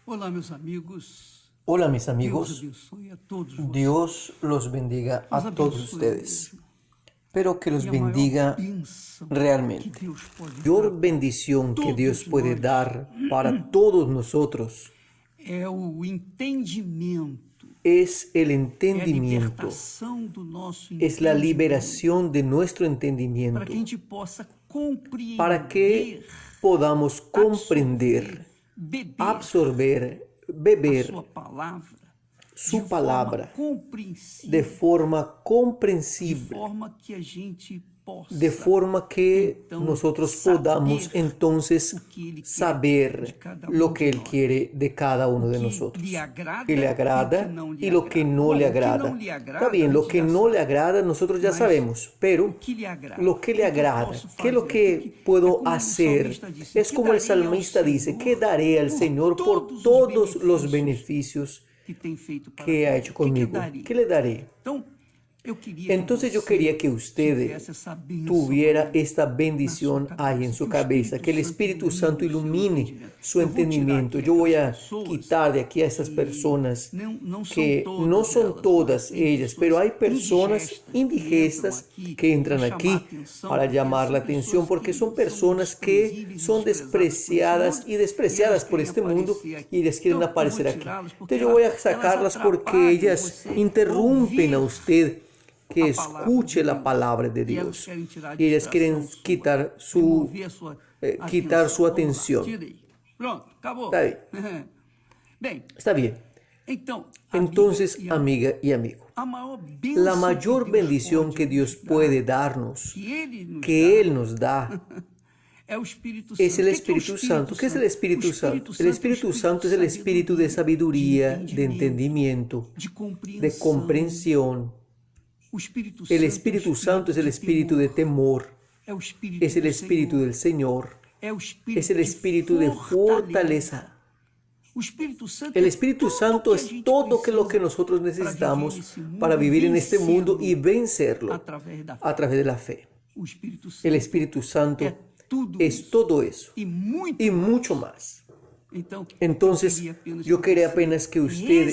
Olá, meus amigos. Hola mis Deus amigos, abençoe a todos vocês. Dios los bendiga Deus a todos abençoe ustedes, mesmo. pero que los E a maior bendiga bênção que realmente. Deus pode Mayor dar bendición que Dios todos puede nós dar para todos nosotros é o entendimento, es el é a entendimiento, libertação do nosso es la entendimento, liberación de nuestro para entendimiento, que a gente possa compreender, para que podamos comprender, beber absorber, a beber sua palavra su de palabra forma compreensível, de forma de comprensible, forma que a gente possa de forma que então, nosotros saber podamos entonces o que Ele quer de saber cada lo que de Él nós. quiere de cada uno de Que nosotros, lhe agrada que le agrada y lo que no le Bom, o que agrada. não lhe agrada, Está bien, a lo gente que já no sabe. le agrada nosotros ya Mas sabemos, o pero que lhe agrada? lo que le eu agrada, posso ¿qué es lo fazer? que É puedo como o hacer? salmista disse, Es "Que como el darei ao salmista dice, Senhor ¿qué daré al por Señor por todos os todos los benefícios beneficios que tem feito para que ha comigo? hecho O que conmigo? darei? ¿Qué le daré? Então, eu queria Entonces que yo você quería que usted tivesse essa bênção tuviera aí esta na sua bendición ahí en cabeça, su que o cabeza, que el Espíritu Santo ilumine su Eu vou tirar entendimiento. aqui Yo voy aquelas a pessoas quitar de aquí a estas que personas não são que todas no son elas, todas mas tem ellas, pero hay pessoas personas indigestas indigestas que entran para chamar aquí atenção, para porque llamar la são atención pessoas porque que son são personas que desprezíveis e son despreciadas y despreciadas por este mundo y les quieren Então, eu vou aparecer aquí. tirá-las porque Entonces yo voy a elas sacarlas porque atrapalham ellas você interrumpen a ouvir usted que a palavra escuche de la Deus. palabra de E elas Dios. querem tirar a Y ellas quieren distração sua, quitar su, remover a sua quitar su atenção. Vamos lá, atención. tirei. Pronto, acabou. Está bien. Bem, Está bien. então, Entonces, amiga amiga y amigo, a maior bênção la mayor que Deus bendición pode que Dios nos dar, puede darnos, que Ele nos que dá, Él nos da, é o Espírito Santo. es el O que é o Espíritu Santo. ¿Qué es el Espíritu O Santo? El Espíritu Santo es el Espíritu de sabiduría, de entendimiento, de de comprensión. O Espírito El Santo Espíritu Santo es el Espíritu de temor, é o Espírito es el do Espíritu Senhor, del Señor, é o Espírito es el Espíritu de fortaleza. O Espírito Santo El é Espíritu tudo Santo que a es gente todo que lo que precisa nosotros para viver necesitamos nesse mundo para vivir en este mundo y vencê-lo vencerlo através da fé. a través de la fe. O Espírito Santo El Espíritu Santo é tudo es isso todo eso e muito y mucho más. Então, Entonces, yo quería apenas que usted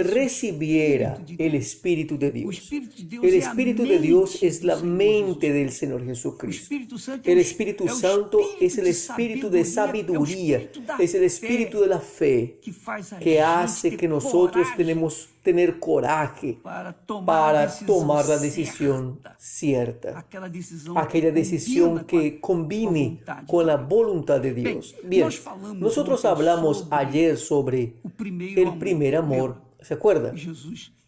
recibiera Espírito el Espíritu de O Dios. Espírito de Deus El é a Espíritu de mente Dios es do la Senhor mente Jesus. del Señor O Jesucristo. Espírito Santo El é Espíritu o Santo es el espírito Espíritu de sabiduría, é o espírito da es el fé Espíritu de la fe que faz a que gente hace ter que nosotros coragem tenemos tener coraje para tomar para tomar la decisión decisión cierta. aquela decisão Aquella que decisión que combine con la voluntad de Dios. Bien, nosotros hablamos ayer sobre el primer amor. ¿Se acuerdan?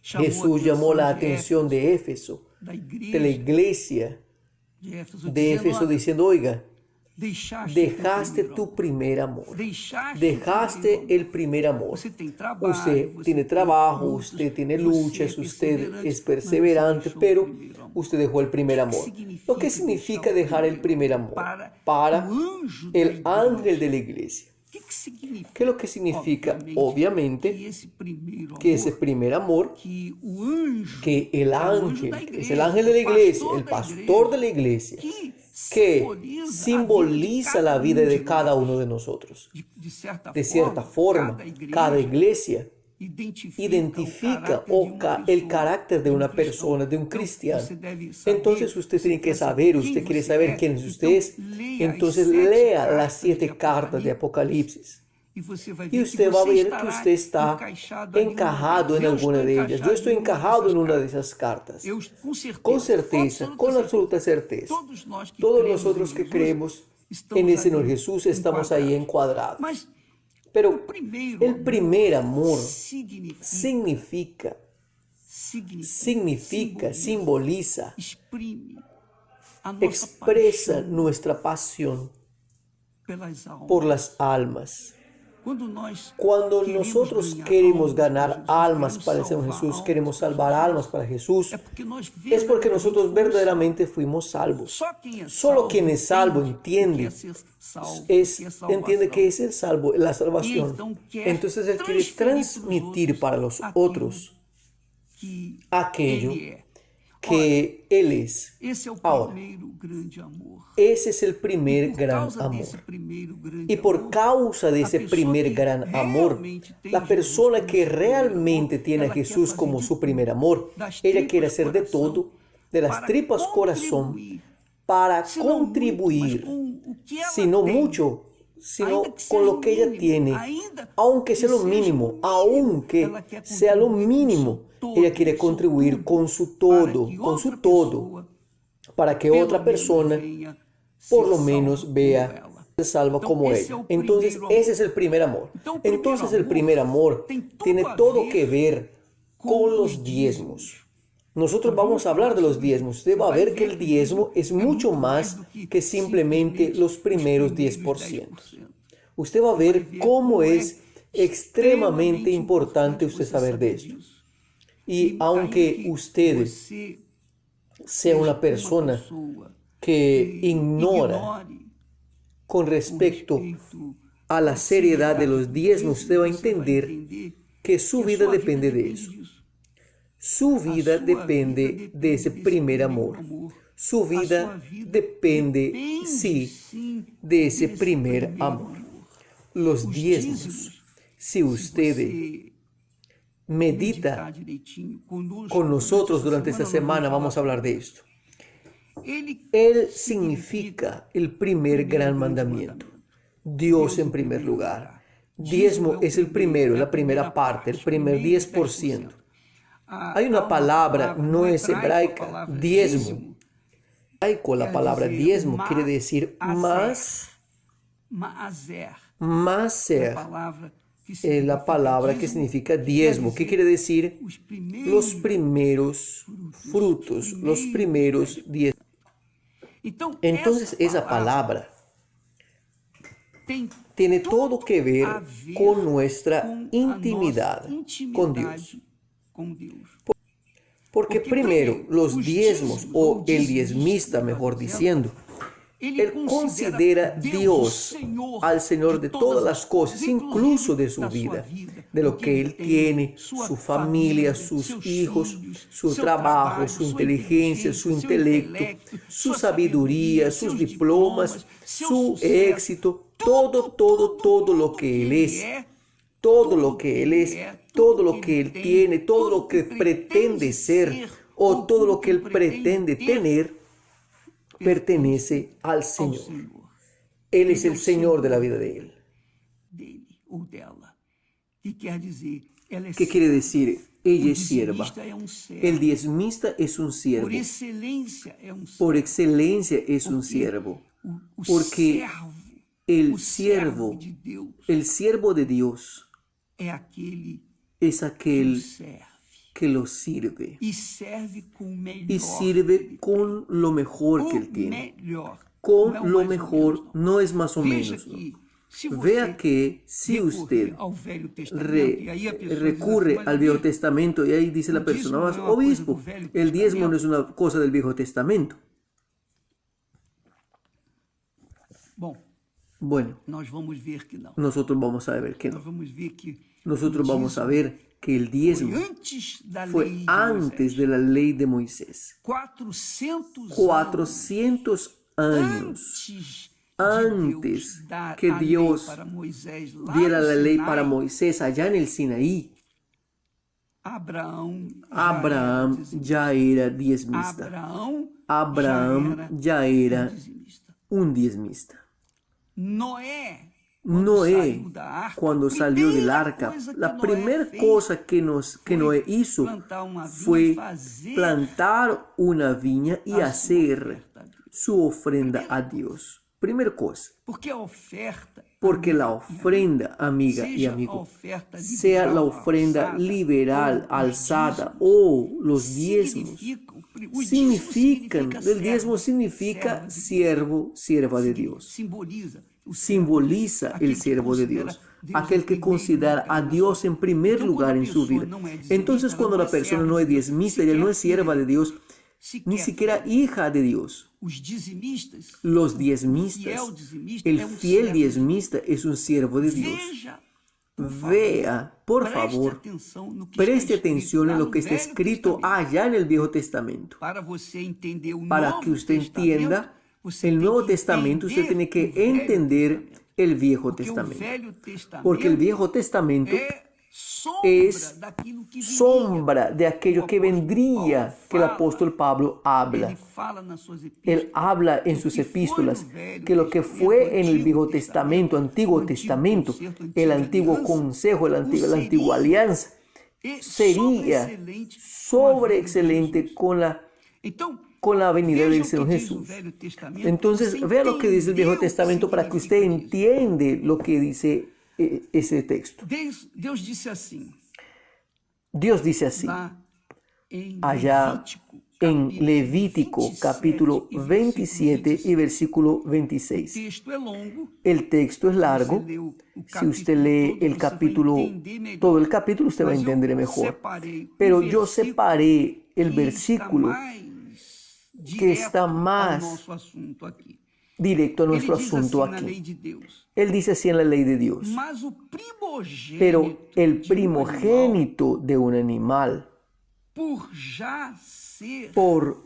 Jesús llamó la atención de Éfeso, de la iglesia de Éfeso, diciendo, oiga, dejaste tu primer amor. Dejaste el primer amor. Usted tiene trabajo, usted tiene luchas, usted es perseverante, pero usted dejó el primer amor. ¿Lo que significa dejar el primer amor? Para el ángel de la iglesia. ¿Qué es lo que significa? Obviamente, que ese primer amor, que el ángel, es el ángel de la iglesia, el pastor de la iglesia, que simboliza la vida de cada uno de nosotros. De cierta forma, cada iglesia identifica el carácter de una persona, de un cristiano. Entonces usted tiene que saber, usted quiere saber quién usted es, entonces lea las 7 cartas de Apocalipsis. Y usted va a ver que usted está encajado en alguna de ellas. Yo estoy encajado en una de esas cartas. Con certeza, con absoluta certeza. Todos nosotros que creemos en el Señor Jesús estamos ahí encuadrados. Pero el primer amor simboliza, expresa nuestra pasión por las almas. Cuando nosotros queremos ganar almas para el Señor Jesús, queremos salvar almas para Jesús, es porque nosotros verdaderamente fuimos salvos. Solo quien es salvo entiende que es el salvo, la salvación. Entonces Él quiere transmitir para los otros aquello que Él es. Esse é o Ahora, primeiro grande amor. ese es el primer Por gran causa amor. desse primeiro grande Y por amor, causa de a ese pessoa primer que gran amor, realmente tem la Jesus persona como que seu primeiro realmente amor, tiene a ela quer Jesús fazer como de su primer tudo, amor, das ella quiere tripas hacer de coração, todo, de las para tripas corazón, contribuir, para se não muito, mas contribuir, com o que ela si no tem, mucho, sino ainda que con seja lo o que ella mínimo, tiene, ainda aunque que sea lo seja o mínimo, mínimo, aunque ela quer sea lo contribuir com o mínimo, seu todo, ella quiere com o seu contribuir tudo, con su para todo, que con su outra todo, pessoa, para que pelo otra menos, persona venha por ser lo salva menos como vea ela. se salva Então, como esse é ella. o Entonces, primeiro ese amor. es el primer amor. Então, o primeiro Entonces, el primer amor tem tudo tiene a todo ver que ver com con os los diezmos. Nosotros Nós vamos a hablar de los diezmos. Usted va a vai ver que el que o diezmo es é mucho muito mais más do que simplemente simplesmente los primeros os 10%. 10%. Usted va a Vai ver ver cómo como es extremadamente importante importante usted você saber de saber esto. disso. Y ainda aunque que usted você sea seja una persona pessoa que ignora ignore con com respecto respeito a la à seriedad de seriedade los dos diezmos, usted va a você vai entender que su que a vida sua depende de depende eso. disso. Su A vida sua depende vida de ese desse primer primeiro amor. amor. Su A sua vida vida depende, sí, sim, de ese desse primer primeiro amor. Los Os diezmos, dízimos, si usted você medita meditar direitinho conosco, con nosotros durante essa esta semana, nós vamos a hablar de esto. Ele Él significa el primer gran mandamiento. Dios en primer lugar. Diezmo es el primero, la primera parte, el primer 10%. Hay una palabra, no es hebraica, diezmo. Hebraico, la palabra diezmo quiere decir más, Maaser, maser, es la palabra que significa diezmo. ¿Qué quiere decir? Los primeros frutos, los primeros diezmos. Entonces esa palabra tiene todo que ver con nuestra intimidad con Dios. Porque primero, los diezmos, o el diezmista, mejor diciendo, él considera Dios al Señor de todas las cosas, incluso de su vida, de lo que él tiene, su familia, sus hijos, su trabajo, su inteligencia, su intelecto, su sabiduría, sus diplomas, su éxito, todo lo que él es, todo lo que él es, todo lo que él tiene, todo lo que pretende ser o todo lo que él pretende tener, pertenece al Señor. Él es el Señor de la vida de él. ¿Qué quiere decir? Ella es sierva. El diezmista es un siervo. Por excelencia es un siervo. Porque el siervo de Dios es aquel que lo sirve. Y sirve con lo mejor que él tiene. Con lo mejor, no es más o menos. ¿No? Vea que si usted recurre al Viejo Testamento, y ahí dice la persona, más obispo, el diezmo no es una cosa del Viejo Testamento. Bueno, nosotros vamos a ver que no. Nosotros vamos a ver que el diezmo fue antes de la ley de Moisés. 400 años antes que Dios diera la ley para Moisés allá en el Sinaí. Abraham ya era diezmista. Abraham ya era un diezmista. Noé, cuando salió del arca, la primera cosa que Noé hizo fue plantar una viña y hacer su ofrenda a Dios. Primera cosa. Porque la ofrenda, amiga y amigo, sea la ofrenda liberal, alzada o los diezmos, significan, el diezmo significa siervo, sierva de Dios. Simboliza el siervo de Dios, aquel que considera a Dios en primer lugar en su vida. Entonces, cuando la persona no es diezmista, ella no es sierva de Dios, ni siquiera hija de Dios. Los diezmistas, el fiel diezmista es un siervo de Dios. vea, por favor, preste atención en lo que está escrito allá en el Viejo Testamento. Para que usted entienda el Nuevo Testamento, usted tiene que entender el Viejo Testamento. Porque el Viejo Testamento es sombra de aquello que vendría, que el apóstol Pablo habla. Él habla en sus epístolas que lo que fue en el Viejo Testamento, Antiguo Testamento, el antiguo consejo, la antigua alianza, sería sobreexcelente con la venida del Señor Jesús. Entonces, vea lo que dice el Viejo Testamento para que usted entiende lo que dice ese texto. Dios dice así, allá en Levítico capítulo 27 y versículo 26. El texto es largo. Si usted lee el capítulo, todo el capítulo, usted va a entender mejor. Pero yo separé el versículo que está más directo a nuestro asunto aquí. Él dice así en la ley de Dios. Pero el primogénito de un animal, por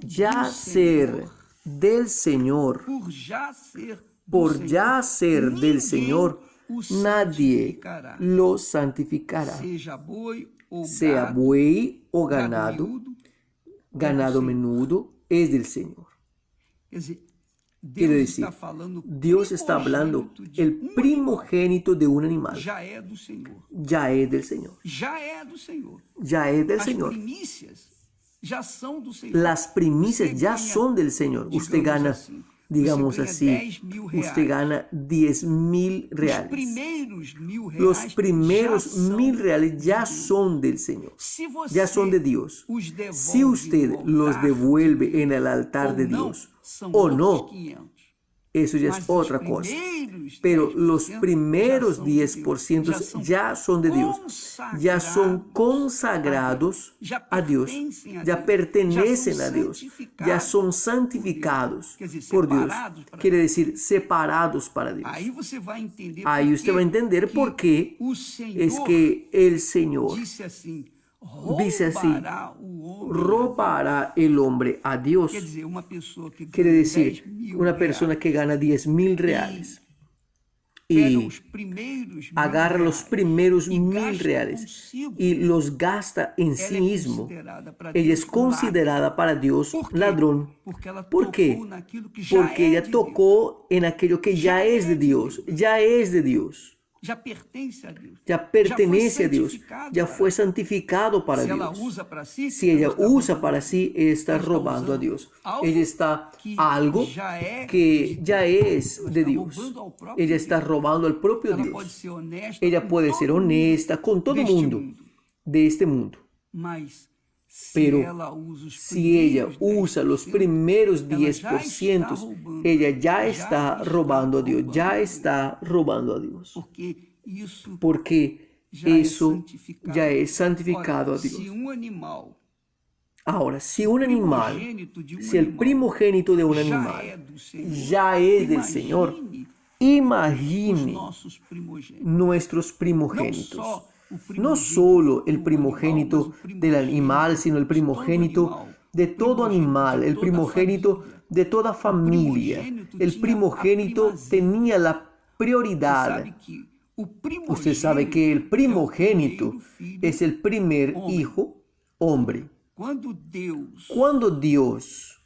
ya ser del Señor, nadie lo santificará. Sea buey o ganado menudo, es del Señor. Quiere decir, Dios está hablando, el primogénito de un animal ya es del Señor. Ya es del Señor. Las primicias ya son del Señor. Usted gana, digamos así, usted gana 10.000 reales. Los primeros 1.000 reales ya son del Señor, ya son de Dios. Si usted los devuelve en el altar de Dios o no, eso ya es otra cosa. Pero los primeros 10% ya son de Dios, ya son consagrados a Dios, ya pertenecen a Dios, ya son santificados por Dios. Quiere decir, separados para Dios. Ahí usted va a entender por qué es que el Señor dice así, robará el hombre a Dios. Quiere decir, una persona que gana 10.000 reales y agarra los primeros 1.000 reales y los gasta en sí mismo, ella es considerada para Dios ladrón. ¿Por qué? Porque ella tocó en aquello que ya es de Dios, ya es de Dios. Ya pertenece a Dios, ya fue santificado para Dios. Si ella usa para sí, ella está robando a Dios. Ella está algo que ya es de Dios. Ella está robando al propio Dios. Ella puede ser honesta con todo el mundo de este mundo. Pero si ella usa los primeros 10%, ella ya está robando a Dios, ya está robando a Dios. Porque eso ya es santificado a Dios. Ahora, si un animal, si el primogénito de un animal ya es del Señor, imagine nuestros primogénitos. No solo el primogénito del animal, sino el primogénito de todo animal, el primogénito de toda familia. El primogénito tenía la prioridad. Usted sabe que el primogénito es el primer hijo hombre. Cuando Dios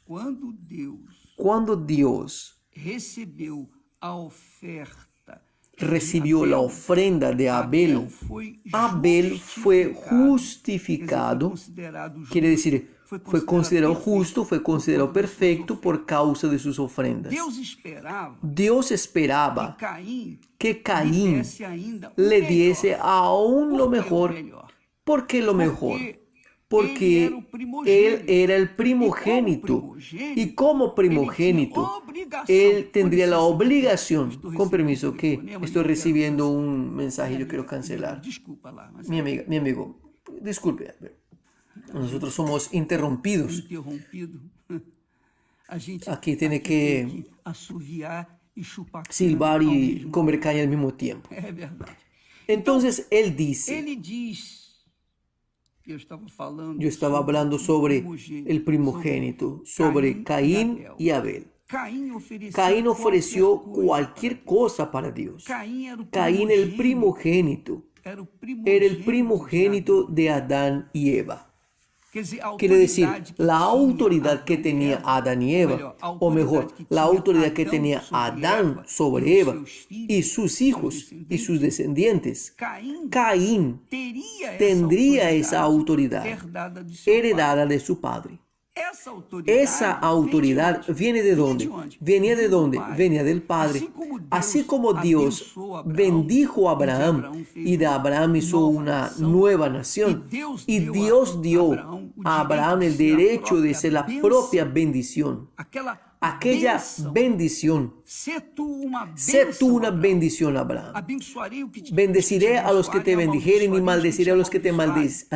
recibió la ofrenda de Abel, Abel fue justificado, quiere decir, fue considerado justo, fue considerado perfecto por causa de sus ofrendas. Dios esperaba que Caín le diese aún lo mejor. ¿Por qué lo mejor? Porque él era el primogénito y como primogénito él tendría la obligación, con permiso que estoy recibiendo un mensaje, yo quiero cancelar. Mi amigo, disculpe, nosotros somos interrumpidos. Aquí tiene que silbar y comer caña al mismo tiempo. Entonces Él dice, Ele diz, yo estaba hablando sobre el primogénito, sobre Caín y Abel. Caín ofreció cualquier cosa para Dios. Caín, el primogénito, era el primogénito de Adán y Eva. Quiere decir, la autoridad que tenía Adán y Eva, o mejor, la autoridad que tenía Adán sobre Eva y sus hijos y sus descendientes, Caín tendría esa autoridad heredada de su padre. Esa autoridad viene de dónde? Venía de dónde? Venía del Padre. Así como Dios bendijo a Abraham y de Abraham hizo una nueva nación, y Dios dio a Abraham el derecho de ser la propia bendición. Aquella bendición. Sé tú una bendición, Abraham. Bendeciré a los que te bendijeren y maldeciré a los que te maldicen.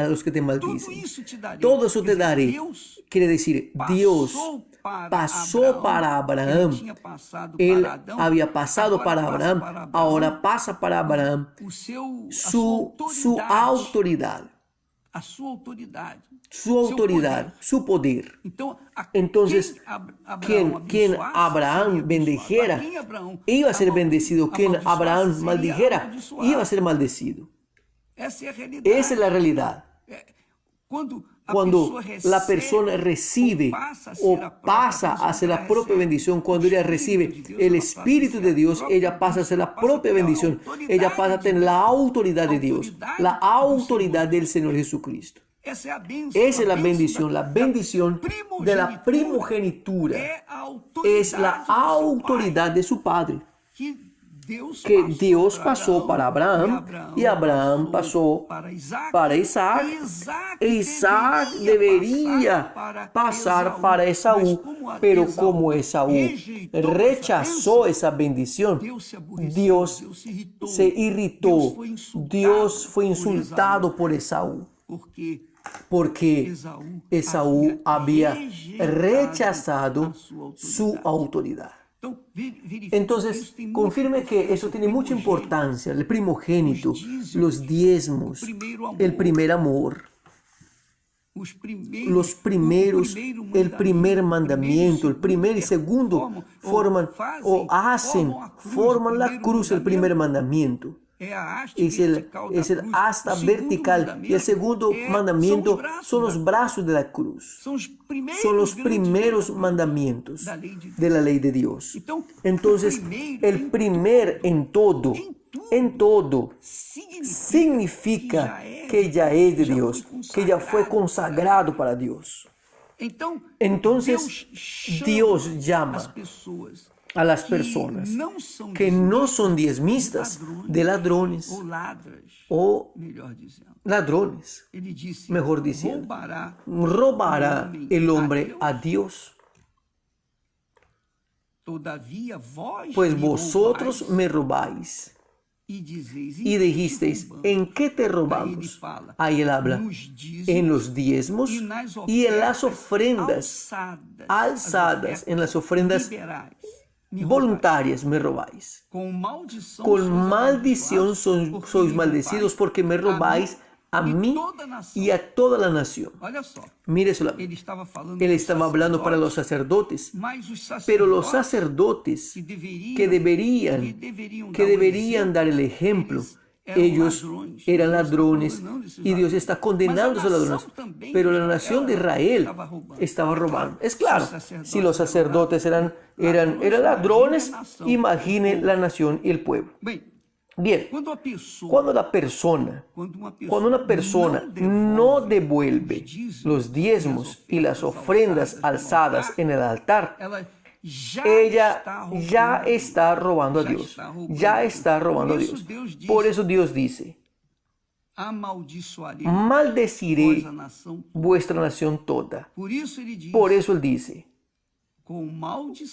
Todo eso te daré. Quiere decir, Dios pasó para Abraham. Él había pasado para Abraham. Ahora pasa para Abraham su autoridad. Su autoridad, su poder. Entonces, quien Abraham bendijera, iba a ser bendecido. Quien Abraham maldijera, iba a ser maldecido. Esa es la realidad. Cuando la persona recibe o pasa a ser la propia bendición, cuando ella recibe el Espíritu de Dios, ella pasa a ser la propia bendición. Ella pasa a tener la autoridad de Dios, la autoridad del Señor Jesucristo. Esa es la bendición de la primogenitura. Es la autoridad de su Padre, que Dios pasó para Abraham y Abraham pasó para Isaac. E Isaac debería pasar para Esaú, pero como Esaú rechazó esa bendición, Dios se irritó, Dios fue insultado por Esaú, porque Esaú había rechazado su autoridad. Entonces, confirme que eso tiene mucha importancia. El primogénito, los diezmos, el primer amor, los primeros, el primer mandamiento, el primer y segundo forman la cruz, el primer mandamiento. Es el asta vertical y el segundo mandamiento son los brazos de la cruz. Son los primeros mandamientos de la ley de Dios. Entonces, el primer en todo significa que ya es de Dios, que ya fue consagrado para Dios. Entonces, Dios llama a las personas que no son diezmistas de ladrones o ladrones, mejor diciendo, robará el hombre a Dios. Pues vosotros me robáis. Y dijisteis, ¿en qué te robamos? Ahí él habla, en los diezmos y en las ofrendas alzadas, en las ofrendas voluntarias me robáis. Con maldición sois maldecidos porque me robáis a mí y a toda la nación. Mire solamente, él estaba hablando para los sacerdotes, pero los sacerdotes que deberían dar el ejemplo, ellos eran ladrones y Dios está condenando a esos ladrones. Pero la nación de Israel estaba robando. Es claro, si los sacerdotes eran ladrones, imagine la nación y el pueblo. Bien, cuando una persona no devuelve los diezmos y las ofrendas alzadas en el altar, ella ya está robando a Dios. Ya está robando a Dios. Por eso Dios dice, maldeciré vuestra nación toda. Por eso Él dice,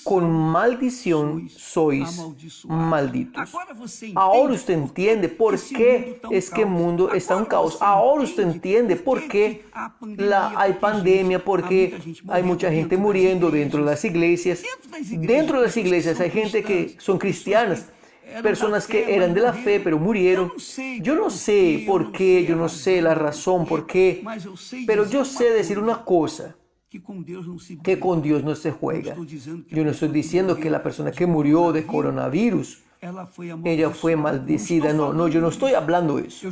con maldición sois malditos. Ahora usted entiende por qué es que el mundo está en caos. Ahora usted entiende por qué hay pandemia, por qué hay mucha gente muriendo dentro de las iglesias. Dentro de las iglesias hay gente que son cristianas. personas que eran de la fe, pero murieron. Yo no sé por qué, yo no sé la razón por qué, pero yo sé decir una cosa, que con Dios no se juega. Yo no estoy diciendo que la persona que murió de coronavirus, ella fue maldecida. No, yo no estoy hablando eso.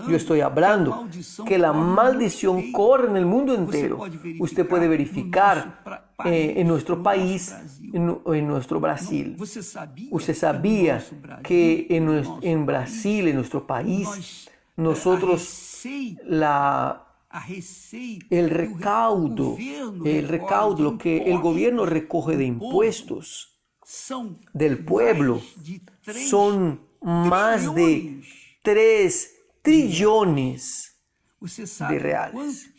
Yo estoy hablando que la maldición corre en el mundo entero. Usted puede verificar en nuestro país, en nuestro Brasil. Usted sabía que en Brasil, en nuestro país, nosotros el recaudo, lo que el gobierno recoge de impuestos del pueblo son más de 3 trillones de reales.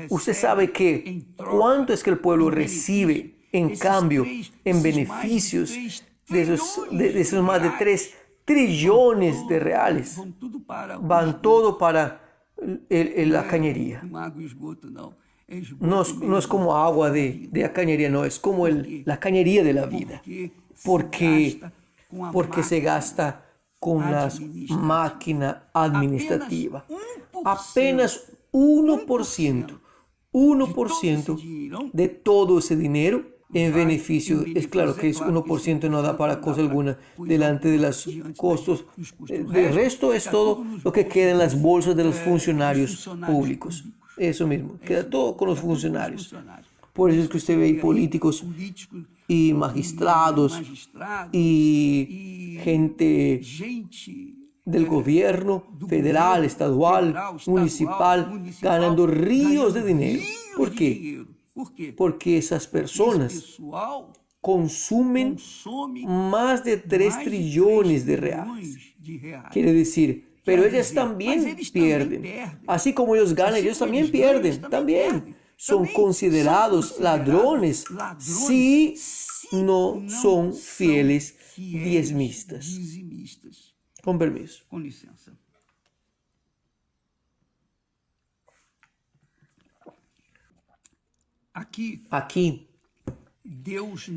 Usted sabe que cuánto es que el pueblo recibe en cambio, en beneficios de esos más de 3 trillones de reales. Van todo para la cañería. No es como agua de la cañería, no, es como la cañería de la vida. Porque se gasta con la máquina administrativa. Apenas 1% de todo ese dinero en beneficio. Es claro que es 1%, no da para cosa alguna delante de los costos. El resto es todo lo que queda en las bolsas de los funcionarios públicos. Eso mismo, queda todo con los funcionarios. Por eso es que usted ve políticos y magistrados y gente del gobierno federal, estadual, municipal, ganando ríos de dinero. ¿Por qué? Porque esas personas consumen más de 3 trillones de reales. Quiere decir, pero ellas también pierden. Así como ellos ganan, ellos también pierden. También son considerados ladrones si no son fieles diezmistas. Con permiso. Com licença. Aquí Deus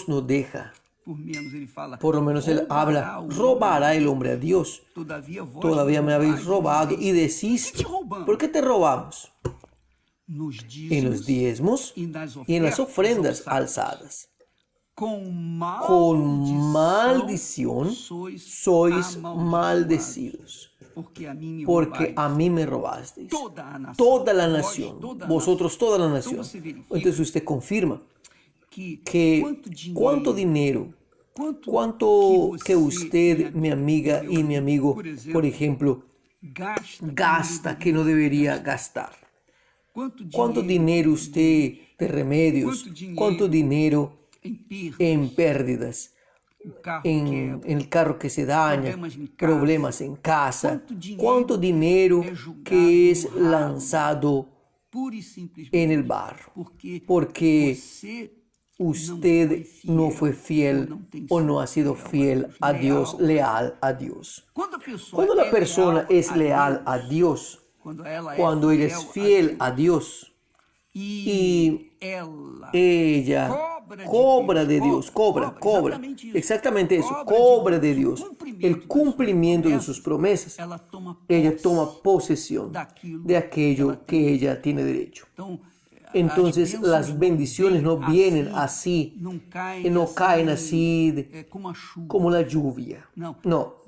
não deja. Por lo menos él habla, robará el hombre a Dios. Todavía me habéis robado y decís, ¿por qué te robamos? En los diezmos y en las ofrendas alzadas. Con maldición sois maldecidos, porque a mí me robasteis. Toda la nación, vosotros toda la nación. Entonces usted confirma que cuánto dinero, cuánto que usted, mi amiga y mi amigo, por ejemplo, gasta que no debería gastar. ¿Cuánto dinero usted de remedios? ¿Cuánto dinero en pérdidas? En el carro que se daña, problemas en casa. ¿Cuánto dinero que es lanzado en el barro? Porque usted no fue fiel o no ha sido fiel a Dios, leal a Dios. Cuando la persona es leal a Dios, cuando ella es fiel a Dios y ella cobra de Dios, cobra, exactamente eso, cobra de Dios el cumplimiento de sus promesas. Ella toma posesión de aquello que ella tiene derecho. Entonces las bendiciones no vienen así, no caen así como la lluvia. No,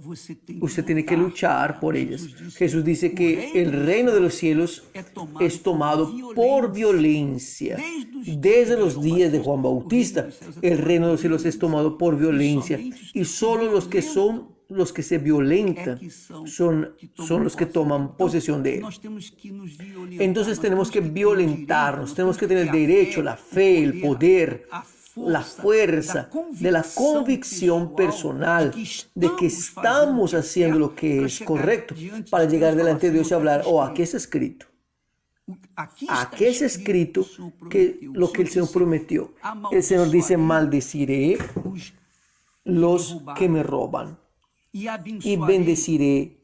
usted tiene que luchar por ellas. Jesús dice que el reino de los cielos es tomado por violencia. Desde los días de Juan Bautista, el reino de los cielos es tomado por violencia. Y solo los que se violentan son los que toman posesión de él. Entonces tenemos que violentarnos, tenemos que tener el derecho, la fe, el poder, la fuerza de la convicción personal de que estamos haciendo lo que es correcto para llegar delante de Dios y hablar, aquí está escrito. Aquí es escrito que lo que el Señor prometió. El Señor dice, maldeciré los que me roban y bendeciré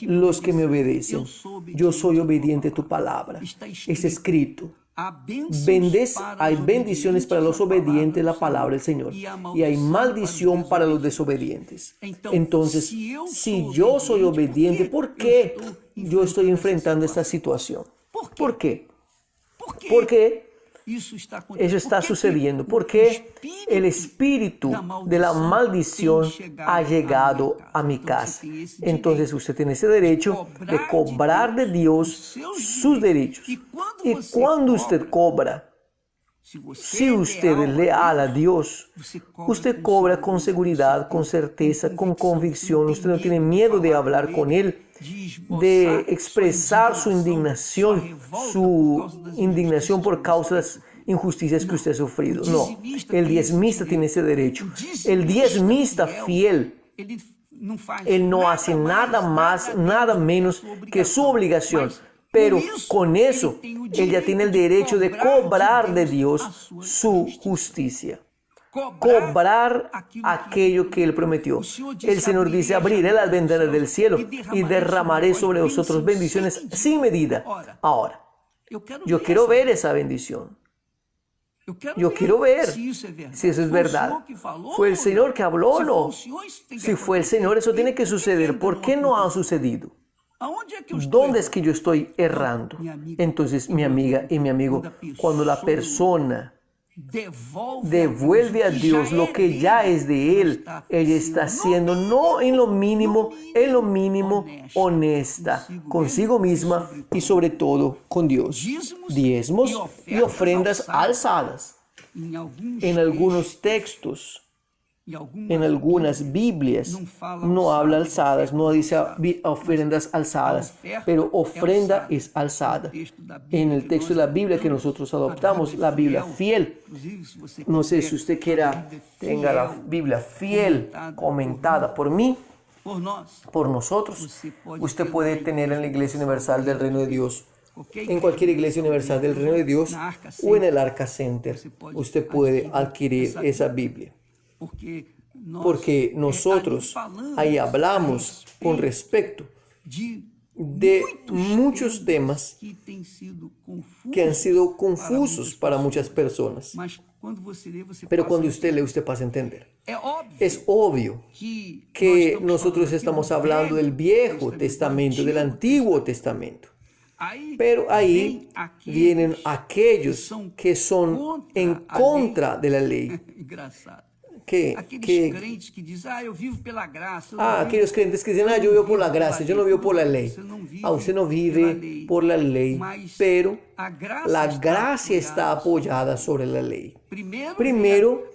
los que me obedecen. Yo soy obediente a tu palabra. Es escrito. hay bendiciones para los obedientes a la palabra del Señor y hay maldición para los desobedientes. Entonces, si yo soy obediente, ¿por qué yo estoy enfrentando esta situación? ¿Por qué? Porque eso está sucediendo, porque el espíritu de la maldición ha llegado a mi casa. Entonces usted tiene ese derecho de cobrar de Dios sus derechos. Y cuando usted cobra, si usted es leal a Dios, usted cobra con seguridad, con certeza, con convicción. Usted no tiene miedo de hablar con Él, de expresar su indignación por causa de las injusticias que usted ha sufrido. No, el diezmista tiene ese derecho. El diezmista fiel, él no hace nada más, nada menos que su obligación. Pero con eso, él ya tiene el derecho de cobrar de Dios su justicia. Cobrar aquello que Él prometió. El Señor dice, abriré las ventanas del cielo y derramaré sobre vosotros bendiciones sin medida. Ahora, yo quiero ver esa bendición. Yo quiero ver si eso es verdad. ¿Fue el Señor que habló o no? Si fue el Señor, eso tiene que suceder. ¿Por qué no ha sucedido? ¿Dónde es que yo estoy errando? Entonces, mi amiga y mi amigo, cuando la persona devuelve a Dios lo que ya es de Él, ella está siendo no en lo mínimo honesta consigo misma y sobre todo con Dios. Diezmos y ofrendas alzadas. En algunos textos, en algunas Biblias, no habla alzadas, no dice ofrendas alzadas, pero ofrenda es alzada. En el texto de la Biblia que nosotros adoptamos, la Biblia fiel, no sé si usted tenga la Biblia fiel comentada por mí, por nosotros, usted puede tener en la Iglesia Universal del Reino de Dios. En cualquier Iglesia Universal del Reino de Dios o en el Arca Center, usted puede adquirir esa Biblia. Porque nosotros ahí hablamos con respecto de muchos temas que han sido confusos para muchas personas. Pero cuando usted lee, usted pasa a entender. Es obvio que nosotros estamos hablando del Viejo Testamento, del Antiguo Testamento. Pero ahí vienen aquellos que son en contra de la ley. Aquellos creyentes que dicen, yo vivo por la gracia, yo no vivo por la ley. Usted no vive por la ley, pero la gracia está apoyada sobre la ley. Primero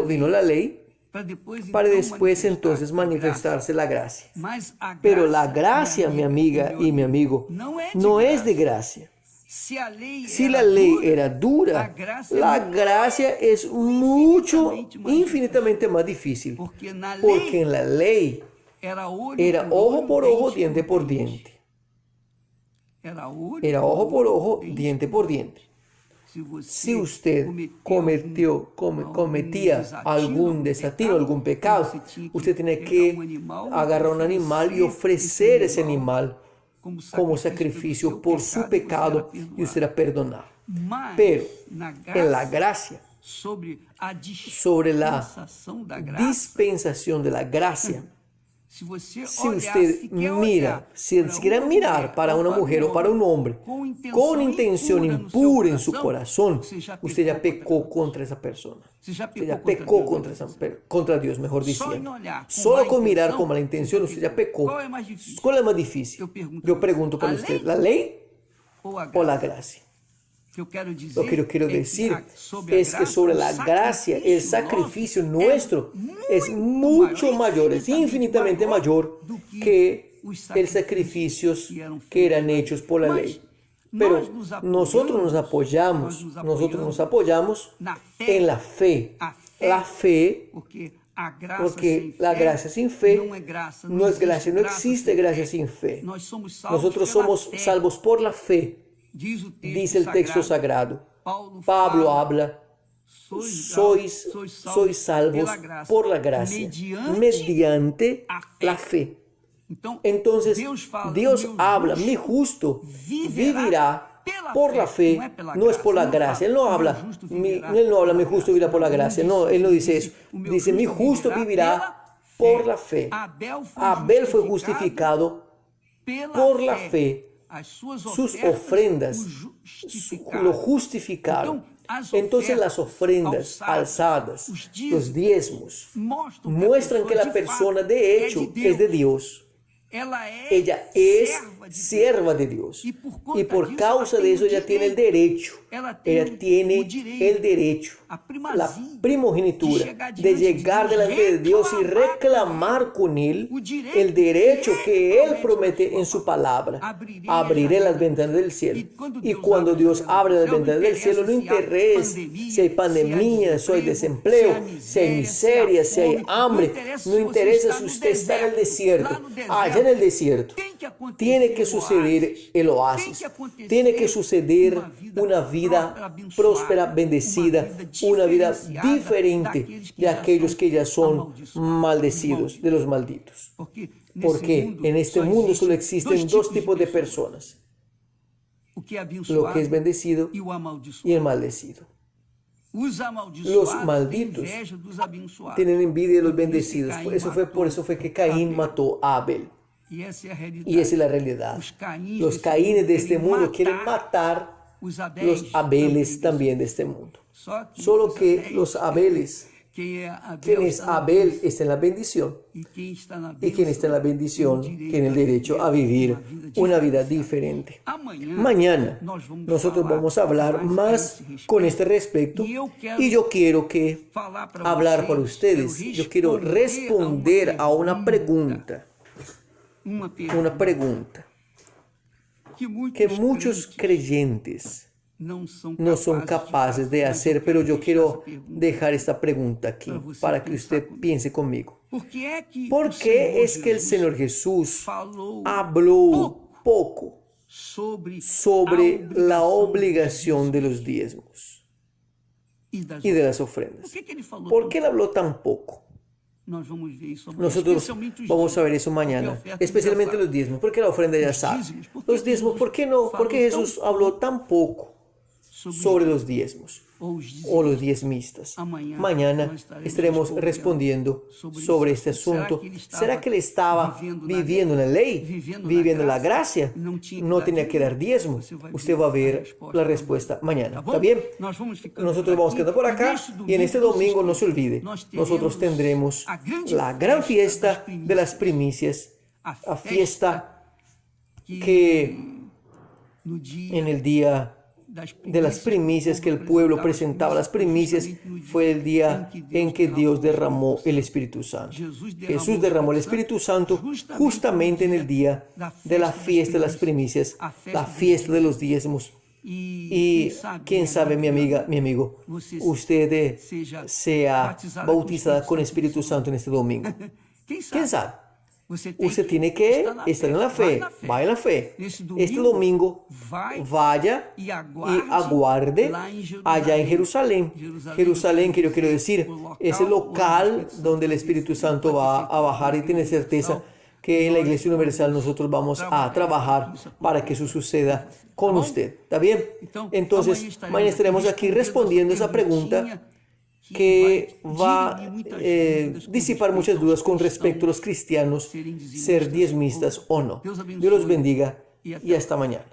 vino la ley, para después entonces manifestarse la gracia. Pero la gracia, mi amiga y mi amigo, no es de gracia. Si la ley era dura, la gracia es infinitamente más difícil, porque en la ley era ojo por ojo, diente por diente. Era ojo por ojo, diente por diente. Si usted cometía algún desatino, algún pecado, usted tiene que agarrar un animal y ofrecer ese animal como sacrificio por su pecado y usted será perdonado. Pero en la gracia, sobre la dispensación de la gracia, si usted mira, si quiere mirar para una mujer o para un hombre con intención impura en su corazón, usted ya pecó contra esa persona. Usted ya pecó contra Dios, mejor diciendo. Solo con mirar con mala intención, usted ya pecó. ¿Cuál es más difícil? Yo pregunto para usted, ¿la ley o la gracia? Lo que yo quiero decir es que sobre la gracia, el sacrificio nuestro es mucho mayor, es infinitamente mayor que los sacrificios que eran hechos por la ley. Pero nosotros nos apoyamos en la fe. La fe, porque la gracia sin fe no es gracia, no existe gracia sin fe. Nosotros somos salvos por la fe. Dice el texto sagrado. Pablo habla, sois salvos por la gracia, mediante la fe. Entonces Dios habla, mi justo vivirá por la fe, no es por la gracia. Él no habla, mi justo vivirá por la gracia. No, él no dice eso. Dice, mi justo vivirá por la fe. Abel fue justificado por la fe. Sus ofrendas lo justificaron. Entonces las ofrendas alzadas, los diezmos, muestran que la persona de hecho es de Dios. Ella es sierva de Dios. Y por causa de eso ella tiene el derecho. Ella tiene el derecho, la primogenitura de llegar delante de Dios y reclamar con Él el derecho que Él promete en su palabra. Abriré las ventanas del cielo. Y cuando Dios abre las ventanas del cielo, no interesa si hay pandemia, si hay desempleo, si hay miseria, si hay hambre. No interesa si usted está en el desierto. Allá en el desierto tiene que suceder el oasis. Tiene que suceder una vida próspera, bendecida, una vida diferente de aquellos que ya son maldecidos, de los malditos. Porque en este mundo solo existen dos tipos de personas: lo que es bendecido y el maldecido. Los malditos tienen envidia de los bendecidos. Por eso fue que Caín mató a Abel. Y esa es la realidad. Los Caínes de este mundo quieren matar los Abeles también de este mundo. Solo que los Abeles, quien es Abel está en la bendición, y quien está en la bendición tiene el derecho a vivir una vida diferente. Mañana nosotros vamos a hablar más con este respecto, y yo quiero hablar para ustedes. Yo quiero responder a una pregunta que muchos creyentes no son capaces de hacer, pero yo quiero dejar esta pregunta aquí para que usted piense conmigo. ¿Por qué es que el Señor Jesús habló poco sobre la obligación de los diezmos y de las ofrendas? ¿Por qué él habló tan poco? Nosotros vamos a ver eso mañana, especialmente los diezmos. ¿Por qué la ofrenda ya sabe? Los diezmos, ¿por qué no? ¿Por qué Jesús habló tan poco sobre los diezmos o los diezmistas? Mañana estaremos respondiendo sobre este asunto. ¿Será que él estaba viviendo la ley, viviendo la gracia? No tenía que dar diezmo. Usted va a ver la respuesta mañana. ¿Está bien? Nosotros vamos quedando por acá, y en este domingo no se olvide, nosotros tendremos la gran fiesta de las primicias, la fiesta que en el día de las primicias, que el pueblo presentaba las primicias, fue el día en que Dios derramó el Espíritu Santo. Jesús derramó el Espíritu Santo justamente en el día de la fiesta de las primicias, la fiesta de los diezmos. Y quién sabe, mi amiga, mi amigo, usted sea bautizada con Espíritu Santo en este domingo. ¿Quién sabe? Usted tiene que estar en la fe, vaya en la fe. Este domingo vaya y aguarde allá en Jerusalén. Jerusalén, que yo quiero decir, es el local donde el Espíritu Santo va a bajar, y tiene certeza que en la Iglesia Universal nosotros vamos a trabajar para que eso suceda con usted. ¿Está bien? Entonces, mañana estaremos aquí respondiendo esa pregunta que va a disipar muchas dudas con respecto a los cristianos ser diezmistas o no. Dios los bendiga y hasta mañana.